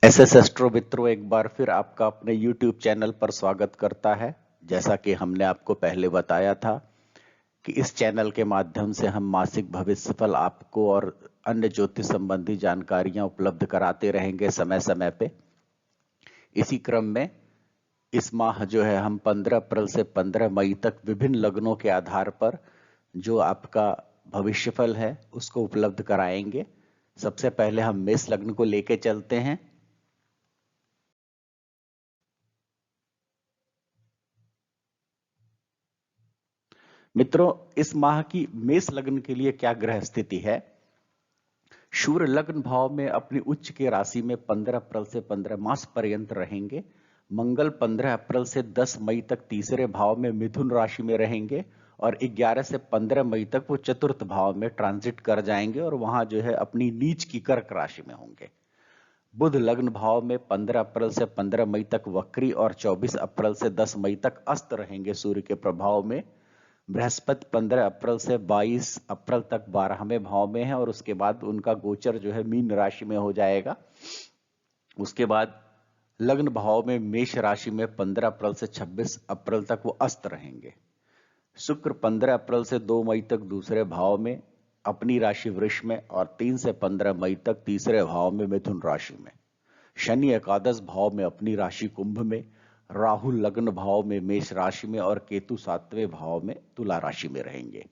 SS astro मित्रों, एक बार फिर आपका अपने YouTube चैनल पर स्वागत करता है। जैसा कि हमने आपको पहले बताया था कि इस चैनल के माध्यम से हम मासिक भविष्यफल आपको और अन्य ज्योतिष संबंधी जानकारियां उपलब्ध कराते रहेंगे समय समय पे। इसी क्रम में इस माह जो है हम 15 अप्रैल से 15 मई तक विभिन्न लग्नों के आधार पर जो आपका भविष्यफल है उसको उपलब्ध कराएंगे। सबसे पहले हम मेष लग्न को लेके चलते हैं। मित्रों, इस माह की मेष लग्न के लिए क्या ग्रह स्थिति है। सूर्य लग्न भाव में अपनी उच्च के राशि में 15 अप्रैल से 15 मास पर्यंत रहेंगे। मंगल 15 अप्रैल से 10 मई तक तीसरे भाव में मिथुन राशि में रहेंगे और 11 से 15 मई तक वो चतुर्थ भाव में ट्रांजिट कर जाएंगे और वहां जो है अपनी नीच की कर्क राशि में होंगे। बुध लग्न भाव में 15 अप्रैल से 15 मई तक वक्री और 24 अप्रैल से 10 मई तक अस्त रहेंगे सूर्य के प्रभाव में। बृहस्पति 15 अप्रैल से 22 अप्रैल तक 12वें भाव में है और उसके बाद उनका गोचर जो है मीन राशि में हो जाएगा। उसके बाद लग्न भाव में मेष राशि में 15 अप्रैल से 26 अप्रैल तक वो अस्त रहेंगे। शुक्र 15 अप्रैल से 2 मई तक दूसरे भाव में अपनी राशि वृष में और 3 से 15 मई तक तीसरे भाव में मिथुन राशि में। शनि एकादश भाव में अपनी राशि कुंभ में, राहु लग्न भाव में मेष राशि में और केतु 7वें भाव में तुला राशि में रहेंगे।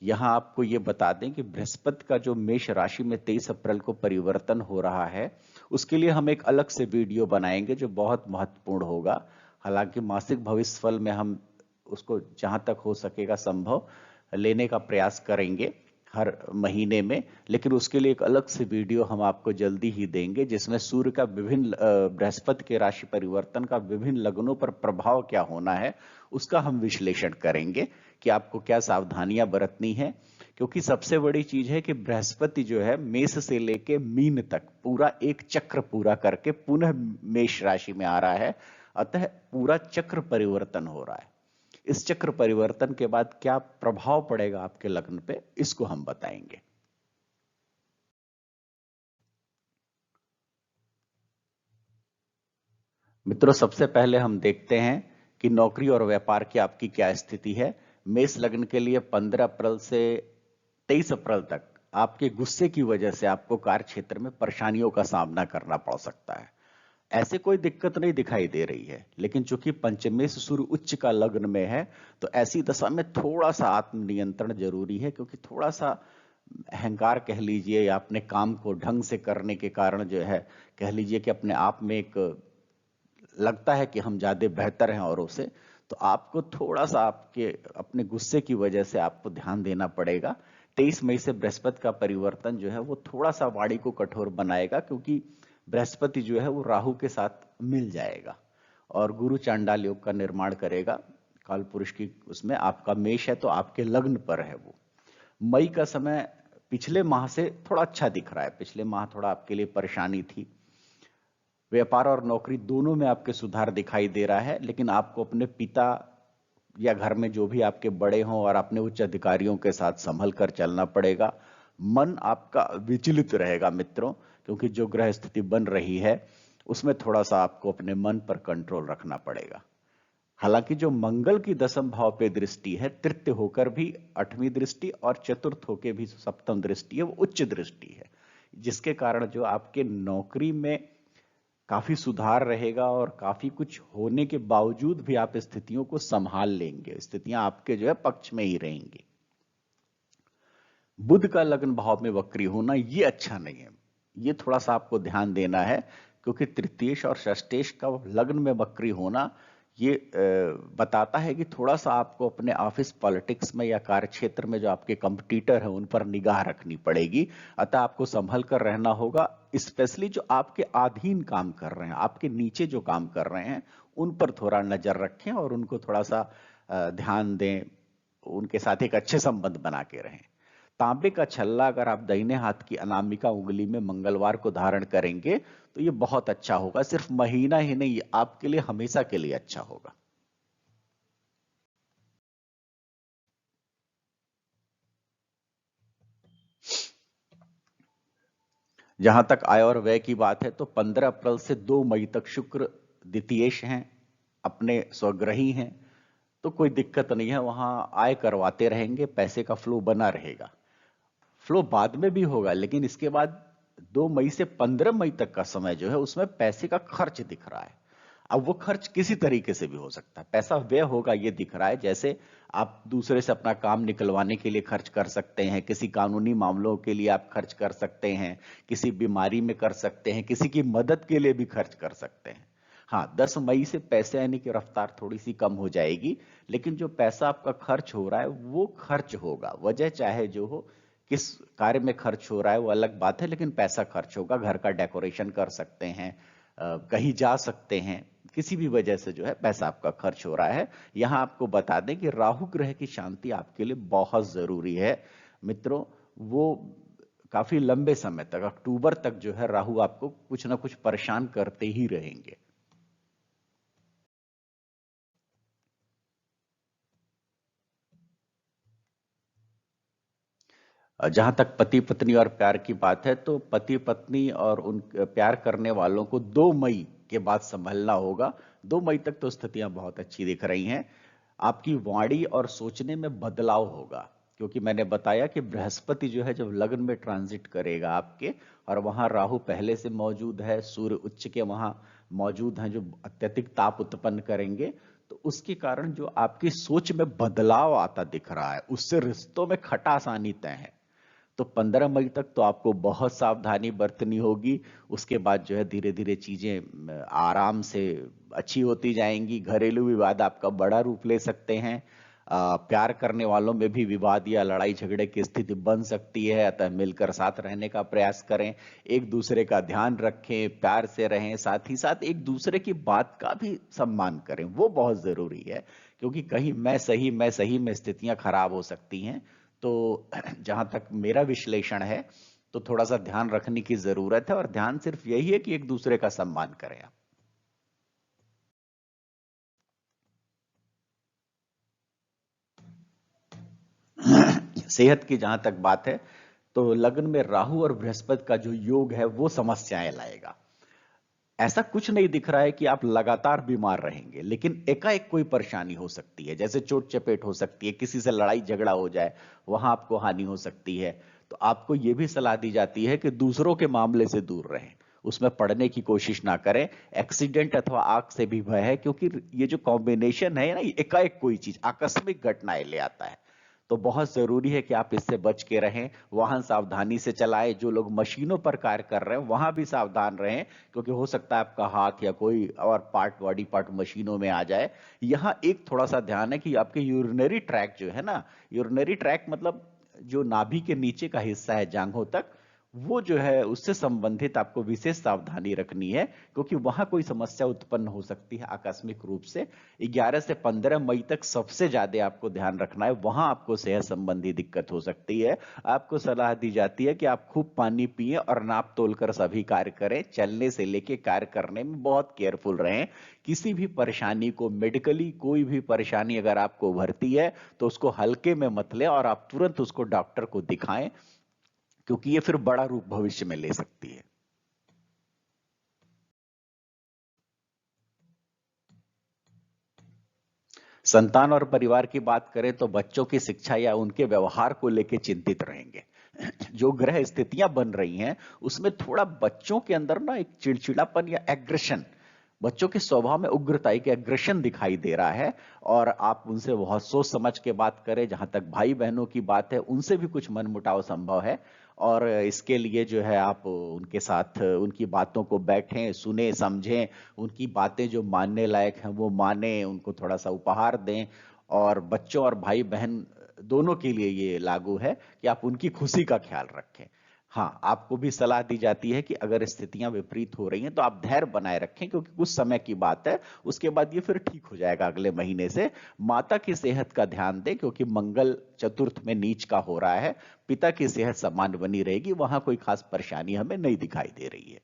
यहां आपको ये बता दें कि बृहस्पति का जो मेष राशि में 23 अप्रैल को परिवर्तन हो रहा है उसके लिए हम एक अलग से वीडियो बनाएंगे जो बहुत महत्वपूर्ण होगा। हालांकि मासिक भविष्यफल में हम उसको जहां तक हो सकेगा संभव लेने का प्रयास करेंगे हर महीने में, लेकिन उसके लिए एक अलग से वीडियो हम आपको जल्दी ही देंगे जिसमें सूर्य का विभिन्न बृहस्पति के राशि परिवर्तन का विभिन्न लग्नों पर प्रभाव क्या होना है उसका हम विश्लेषण करेंगे कि आपको क्या सावधानियां बरतनी है। क्योंकि सबसे बड़ी चीज है कि बृहस्पति जो है मेष से लेके मीन तक पूरा एक चक्र पूरा करके पुनः मेष राशि में आ रहा है, अतः पूरा चक्र परिवर्तन हो रहा है। इस चक्र परिवर्तन के बाद क्या प्रभाव पड़ेगा आपके लग्न पे इसको हम बताएंगे। मित्रों, सबसे पहले हम देखते हैं कि नौकरी और व्यापार की आपकी क्या स्थिति है। मेष लग्न के लिए 15 अप्रैल से 23 अप्रैल तक आपके गुस्से की वजह से आपको कार्य क्षेत्र में परेशानियों का सामना करना पड़ सकता है। ऐसे कोई दिक्कत नहीं दिखाई दे रही है, लेकिन चूंकि पंचमेश सूर्य उच्च का लग्न में है तो ऐसी दशा में थोड़ा सा आत्म नियंत्रण जरूरी है। क्योंकि थोड़ा सा अहंकार कह लीजिए या अपने काम को ढंग से करने के कारण जो है कह लीजिए कि अपने आप में एक लगता है कि हम ज्यादा बेहतर हैं औरों से, तो आपको थोड़ा सा आपके अपने गुस्से की वजह से आपको ध्यान देना पड़ेगा। 23 मई से बृहस्पति का परिवर्तन जो है वो थोड़ा सा वाणी को कठोर बनाएगा क्योंकि बृहस्पति जो है वो राहु के साथ मिल जाएगा और गुरु चांडाल योग का निर्माण करेगा। काल पुरुष की उसमें आपका मेष है तो आपके लग्न पर है वो। मई का समय पिछले माह से थोड़ा अच्छा दिख रहा है। पिछले माह थोड़ा आपके लिए परेशानी थी। व्यापार और नौकरी दोनों में आपके सुधार दिखाई दे रहा है, लेकिन आपको अपने पिता या घर में जो भी आपके बड़े हों और अपने उच्च अधिकारियों के साथ संभल कर चलना पड़ेगा। मन आपका विचलित रहेगा मित्रों, क्योंकि जो ग्रह स्थिति बन रही है उसमें थोड़ा सा आपको अपने मन पर कंट्रोल रखना पड़ेगा। हालांकि जो मंगल की दशम भाव पे दृष्टि है, तृतीय होकर भी 8वीं दृष्टि और चतुर्थ होकर भी सप्तम दृष्टि है, वो उच्च दृष्टि है, जिसके कारण जो आपके नौकरी में काफी सुधार रहेगा और काफी कुछ होने के बावजूद भी आप स्थितियों को संभाल लेंगे। स्थितियां आपके जो है पक्ष में ही रहेंगी। बुध का लग्न भाव में वक्री होना ये अच्छा नहीं है, ये थोड़ा सा आपको ध्यान देना है। क्योंकि तृतीयेश और षष्ठेश का लग्न में वक्री होना ये बताता है कि थोड़ा सा आपको अपने ऑफिस पॉलिटिक्स में या कार्य क्षेत्र में जो आपके कंपटीटर हैं उन पर निगाह रखनी पड़ेगी। अतः आपको संभल कर रहना होगा। स्पेशली जो आपके अधीन काम कर रहे हैं, आपके नीचे जो काम कर रहे हैं, उन पर थोड़ा नजर रखें और उनको थोड़ा सा ध्यान दें। उनके साथ एक अच्छे संबंध बना के रहें। तांबे का छल्ला अगर आप दाहिने हाथ की अनामिका उंगली में मंगलवार को धारण करेंगे तो ये बहुत अच्छा होगा। सिर्फ महीना ही नहीं, आपके लिए हमेशा के लिए अच्छा होगा। जहां तक आय और व्यय की बात है तो 15 अप्रैल से 2 मई तक शुक्र द्वितीयेश हैं, अपने स्वग्रही हैं, तो कोई दिक्कत नहीं है, वहां आय करवाते रहेंगे, पैसे का फ्लो बना रहेगा। फ्लो बाद में भी होगा, लेकिन इसके बाद 2 मई से 15 मई तक का समय जो है उसमें पैसे का खर्च दिख रहा है। अब वो खर्च किसी तरीके से भी हो सकता है, पैसा व्यय होगा ये दिख रहा है, जैसे आप दूसरे से अपना काम निकलवाने के लिए खर्च कर सकते हैं, किसी कानूनी मामलों के लिए आप खर्च कर सकते हैं, किसी बीमारी में कर सकते हैं, किसी की मदद के लिए भी खर्च कर सकते हैं। हाँ, 10 मई से पैसे आने की रफ्तार थोड़ी सी कम हो जाएगी, लेकिन जो पैसा आपका खर्च हो रहा है वो खर्च होगा, वजह चाहे जो हो, किस कार्य में खर्च हो रहा है वो अलग बात है, लेकिन पैसा खर्च होगा। घर का डेकोरेशन कर सकते हैं, कहीं जा सकते हैं, किसी भी वजह से जो है पैसा आपका खर्च हो रहा है। यहां आपको बता दें कि राहु ग्रह की शांति आपके लिए बहुत जरूरी है मित्रों। वो काफी लंबे समय तक, अक्टूबर तक जो है राहु आपको कुछ ना कुछ परेशान करते ही रहेंगे। जहां तक पति पत्नी और प्यार की बात है तो पति पत्नी और उन प्यार करने वालों को 2 मई के बाद संभलना होगा। 2 मई तक तो स्थितियां बहुत अच्छी दिख रही हैं। आपकी वाणी और सोचने में बदलाव होगा, क्योंकि मैंने बताया कि बृहस्पति जो है जब लग्न में ट्रांजिट करेगा आपके, और वहां राहु पहले से मौजूद है, सूर्य उच्च के वहां मौजूद हैं जो अत्यधिक ताप उत्पन्न करेंगे, तो उसके कारण जो आपकी सोच में बदलाव आता दिख रहा है, उससे रिश्तों में खटास आनी तय है। तो 15 मई तक तो आपको बहुत सावधानी बरतनी होगी। उसके बाद जो है धीरे धीरे चीजें आराम से अच्छी होती जाएंगी। घरेलू विवाद आपका बड़ा रूप ले सकते हैं। प्यार करने वालों में भी विवाद या लड़ाई झगड़े की स्थिति बन सकती है, अतः मिलकर साथ रहने का प्रयास करें, एक दूसरे का ध्यान रखें, प्यार से रहें, साथ ही साथ एक दूसरे की बात का भी सम्मान करें, वो बहुत जरूरी है, क्योंकि कहीं मैं सही में स्थितियां खराब हो सकती हैं। तो जहां तक मेरा विश्लेषण है तो थोड़ा सा ध्यान रखने की जरूरत है, और ध्यान सिर्फ यही है कि एक दूसरे का सम्मान करें आप। सेहत की जहां तक बात है तो लग्न में राहु और बृहस्पति का जो योग है वो समस्याएं लाएगा। ऐसा कुछ नहीं दिख रहा है कि आप लगातार बीमार रहेंगे, लेकिन एकाएक कोई परेशानी हो सकती है, जैसे चोट चपेट हो सकती है, किसी से लड़ाई झगड़ा हो जाए, वहां आपको हानि हो सकती है। तो आपको यह भी सलाह दी जाती है कि दूसरों के मामले से दूर रहें, उसमें पड़ने की कोशिश ना करें। एक्सीडेंट अथवा आग से भी भय है, क्योंकि ये जो कॉम्बिनेशन है ना, एकाएक कोई चीज आकस्मिक घटनाएं ले आता है, तो बहुत जरूरी है कि आप इससे बच के रहें। वाहन सावधानी से चलाएं, जो लोग मशीनों पर कार्य कर रहे हैं वहां भी सावधान रहें, क्योंकि हो सकता है आपका हाथ या कोई और पार्ट, बॉडी पार्ट मशीनों में आ जाए। यहाँ एक थोड़ा सा ध्यान है कि आपके यूरिनरी ट्रैक जो है ना, यूरिनरी ट्रैक मतलब जो नाभि के नीचे का हिस्सा है जांघों तक, वो जो है उससे संबंधित आपको विशेष सावधानी रखनी है, क्योंकि वहां कोई समस्या उत्पन्न हो सकती है आकस्मिक रूप से। 11 से 15 मई तक सबसे ज्यादा आपको ध्यान रखना है, वहां आपको सेहत संबंधी दिक्कत हो सकती है। आपको सलाह दी जाती है कि आप खूब पानी पिएं और नाप तोल कर सभी कार्य करें, चलने से लेके कार्य करने में बहुत केयरफुल रहें। किसी भी परेशानी को, मेडिकली कोई भी परेशानी अगर आपको उभरती है तो उसको हल्के में मत लें, और आप तुरंत उसको डॉक्टर को दिखाएं, क्योंकि ये फिर बड़ा रूप भविष्य में ले सकती है। संतान और परिवार की बात करें तो बच्चों की शिक्षा या उनके व्यवहार को लेकर चिंतित रहेंगे। जो ग्रह स्थितियां बन रही हैं उसमें थोड़ा बच्चों के अंदर ना एक चिड़चिड़ापन या एग्रेशन, बच्चों के स्वभाव में उग्रता, एक एग्रेशन दिखाई दे रहा है, और आप उनसे बहुत सोच समझ के बात करें। जहां तक भाई बहनों की बात है उनसे भी कुछ मनमुटाव संभव है, और इसके लिए जो है आप उनके साथ उनकी बातों को बैठें, सुने, समझें, उनकी बातें जो मानने लायक हैं वो माने, उनको थोड़ा सा उपहार दें। और बच्चों और भाई बहन दोनों के लिए ये लागू है कि आप उनकी खुशी का ख्याल रखें। हाँ, आपको भी सलाह दी जाती है कि अगर स्थितियां विपरीत हो रही हैं तो आप धैर्य बनाए रखें, क्योंकि कुछ समय की बात है, उसके बाद ये फिर ठीक हो जाएगा अगले महीने से। माता की सेहत का ध्यान दें, क्योंकि मंगल चतुर्थ में नीच का हो रहा है। पिता की सेहत सामान्य बनी रहेगी, वहां कोई खास परेशानी हमें नहीं दिखाई दे रही है।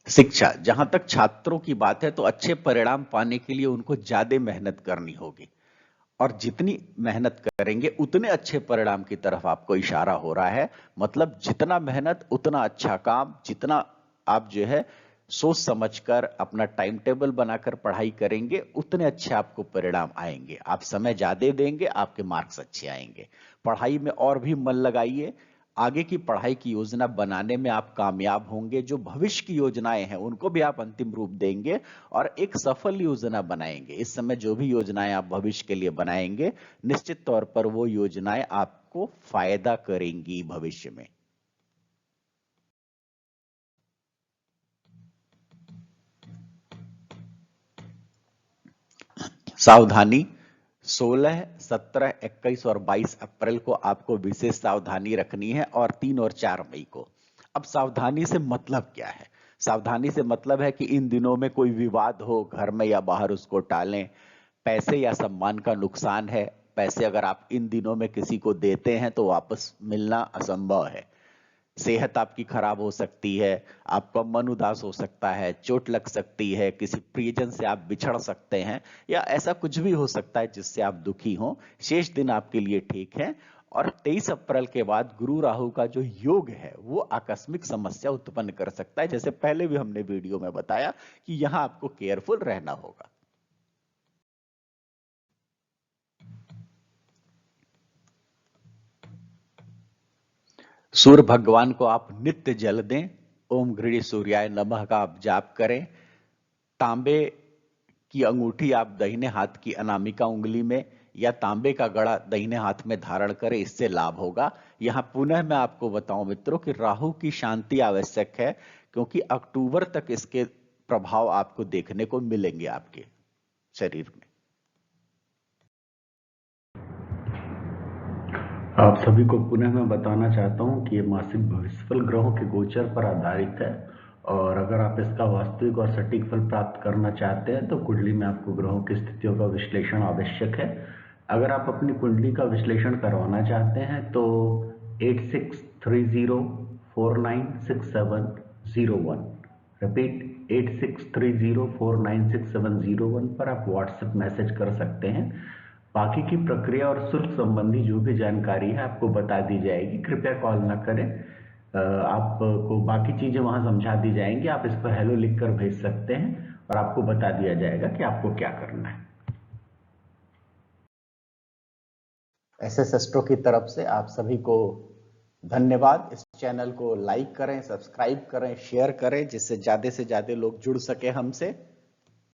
शिक्षा, जहां तक छात्रों की बात है तो अच्छे परिणाम पाने के लिए उनको ज्यादा मेहनत करनी होगी। और जितनी मेहनत करेंगे उतने अच्छे परिणाम की तरफ आपको इशारा हो रहा है। मतलब जितना मेहनत उतना अच्छा काम, जितना आप जो है सोच समझकर अपना टाइम टेबल बनाकर पढ़ाई करेंगे उतने अच्छे आपको परिणाम आएंगे। आप समय ज्यादा देंगे, आपके मार्क्स अच्छे आएंगे। पढ़ाई में और भी मन लगाइए। आगे की पढ़ाई की योजना बनाने में आप कामयाब होंगे। जो भविष्य की योजनाएं हैं उनको भी आप अंतिम रूप देंगे और एक सफल योजना बनाएंगे। इस समय जो भी योजनाएं आप भविष्य के लिए बनाएंगे, निश्चित तौर पर वो योजनाएं आपको फायदा करेंगी भविष्य में। सावधानी, 16, 17, 21 और 22 अप्रैल को आपको विशेष सावधानी रखनी है और 3 और 4 मई को। अब सावधानी से मतलब क्या है? सावधानी से मतलब है कि इन दिनों में कोई विवाद हो घर में या बाहर, उसको टालें। पैसे या सम्मान का नुकसान है। पैसे अगर आप इन दिनों में किसी को देते हैं तो वापस मिलना असंभव है। सेहत आपकी खराब हो सकती है, आपका मन उदास हो सकता है, चोट लग सकती है, किसी प्रियजन से आप बिछड़ सकते हैं या ऐसा कुछ भी हो सकता है जिससे आप दुखी हो। शेष दिन आपके लिए ठीक है। और 23 अप्रैल के बाद गुरु राहु का जो योग है वो आकस्मिक समस्या उत्पन्न कर सकता है। जैसे पहले भी हमने वीडियो में बताया कि यहां आपको केयरफुल रहना होगा। सूर्य भगवान को आप नित्य जल दें। ओम गृह सूर्याय नमः का आप जाप करें। तांबे की अंगूठी आप दाहिने हाथ की अनामिका उंगली में या तांबे का गड़ा दाहिने हाथ में धारण करें, इससे लाभ होगा। यहां पुनः मैं आपको बताऊं मित्रों कि राहु की शांति आवश्यक है, क्योंकि अक्टूबर तक इसके प्रभाव आपको देखने को मिलेंगे आपके शरीर में। आप सभी को पुनः मैं बताना चाहता हूं कि ये मासिक भविष्यफल ग्रहों के गोचर पर आधारित है और अगर आप इसका वास्तविक और सटीक फल प्राप्त करना चाहते हैं तो कुंडली में आपको ग्रहों की स्थितियों का विश्लेषण आवश्यक है। अगर आप अपनी कुंडली का विश्लेषण करवाना चाहते हैं तो 8630496701, रिपीट 8630496701 पर आप व्हाट्सएप मैसेज कर सकते हैं। बाकी की प्रक्रिया और शुल्क संबंधी जो भी जानकारी है आपको बता दी जाएगी। कृपया कॉल ना करें। आपको बाकी चीजें वहां समझा दी जाएंगी। आप इस पर हेलो लिखकर भेज सकते हैं और आपको बता दिया जाएगा कि आपको क्या करना है। एसएस एस्ट्रो की तरफ से आप सभी को धन्यवाद। इस चैनल को लाइक करें, सब्सक्राइब करें, शेयर करें, जिससे ज्यादा से ज्यादा लोग जुड़ सके हमसे।